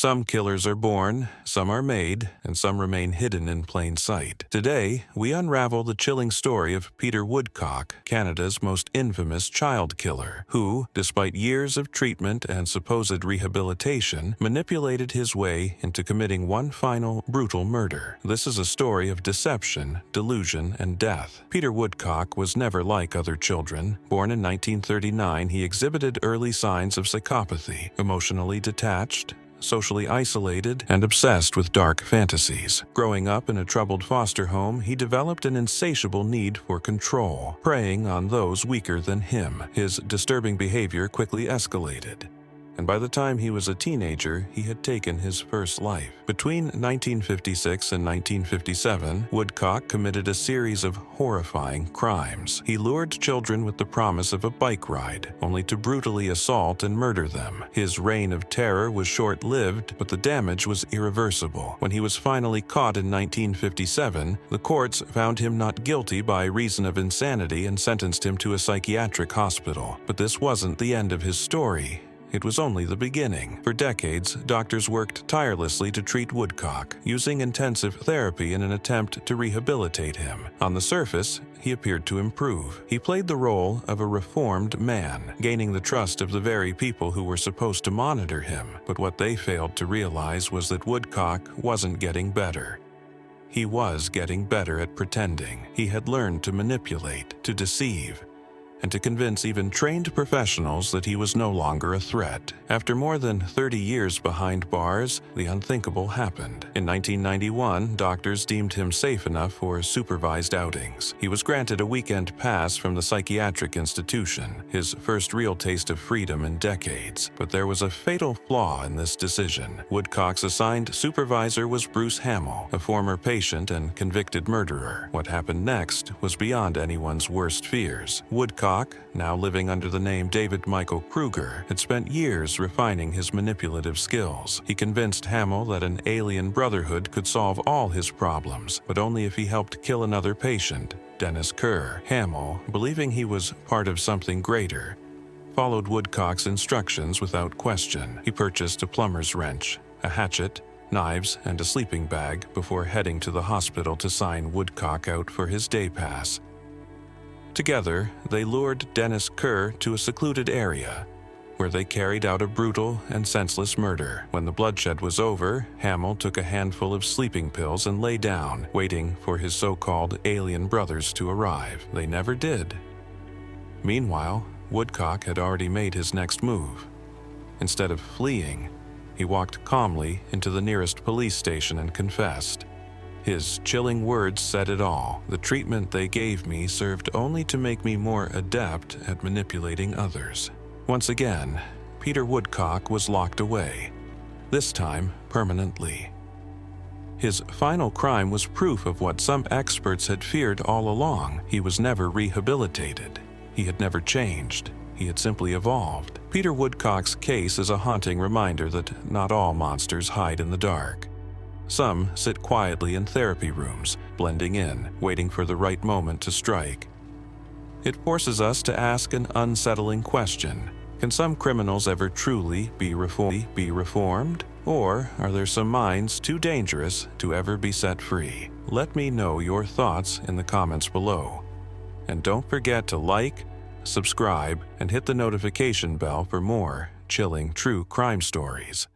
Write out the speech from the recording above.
Some killers are born, some are made, and some remain hidden in plain sight. Today, we unravel the chilling story of Peter Woodcock, Canada's most infamous child killer, who, despite years of treatment and supposed rehabilitation, manipulated his way into committing one final, brutal murder. This is a story of deception, delusion, and death. Peter Woodcock was never like other children. Born in 1939, he exhibited early signs of psychopathy, emotionally detached, socially isolated, and obsessed with dark fantasies. Growing up in a troubled foster home, he developed an insatiable need for control, preying on those weaker than him. His disturbing behavior quickly escalated, and by the time he was a teenager, he had taken his first life. Between 1956 and 1957, Woodcock committed a series of horrifying crimes. He lured children with the promise of a bike ride, only to brutally assault and murder them. His reign of terror was short-lived, but the damage was irreversible. When he was finally caught in 1957, the courts found him not guilty by reason of insanity and sentenced him to a psychiatric hospital. But this wasn't the end of his story. It was only the beginning. For decades, doctors worked tirelessly to treat Woodcock, using intensive therapy in an attempt to rehabilitate him. On the surface, he appeared to improve. He played the role of a reformed man, gaining the trust of the very people who were supposed to monitor him. But what they failed to realize was that Woodcock wasn't getting better. He was getting better at pretending. He had learned to manipulate, to deceive, and to convince even trained professionals that he was no longer a threat. After more than 30 years behind bars, the unthinkable happened. In 1991, doctors deemed him safe enough for supervised outings. He was granted a weekend pass from the psychiatric institution, his first real taste of freedom in decades. But there was a fatal flaw in this decision. Woodcock's assigned supervisor was Bruce Hamill, a former patient and convicted murderer. What happened next was beyond anyone's worst fears. Woodcock, now living under the name David Michael Kruger, had spent years refining his manipulative skills. He convinced Hamill that an alien brotherhood could solve all his problems, but only if he helped kill another patient, Dennis Kerr. Hamill, believing he was part of something greater, followed Woodcock's instructions without question. He purchased a plumber's wrench, a hatchet, knives, and a sleeping bag before heading to the hospital to sign Woodcock out for his day pass. Together, they lured Dennis Kerr to a secluded area, where they carried out a brutal and senseless murder. When the bloodshed was over, Hamill took a handful of sleeping pills and lay down, waiting for his so-called alien brothers to arrive. They never did. Meanwhile, Woodcock had already made his next move. Instead of fleeing, he walked calmly into the nearest police station and confessed. His chilling words said it all. The treatment they gave me served only to make me more adept at manipulating others. Once again, Peter Woodcock was locked away, this time permanently. His final crime was proof of what some experts had feared all along. He was never rehabilitated. He had never changed. He had simply evolved. Peter Woodcock's case is a haunting reminder that not all monsters hide in the dark. Some sit quietly in therapy rooms, blending in, waiting for the right moment to strike. It forces us to ask an unsettling question. Can some criminals ever truly be reformed? Or are there some minds too dangerous to ever be set free? Let me know your thoughts in the comments below. And don't forget to like, subscribe, and hit the notification bell for more chilling true crime stories.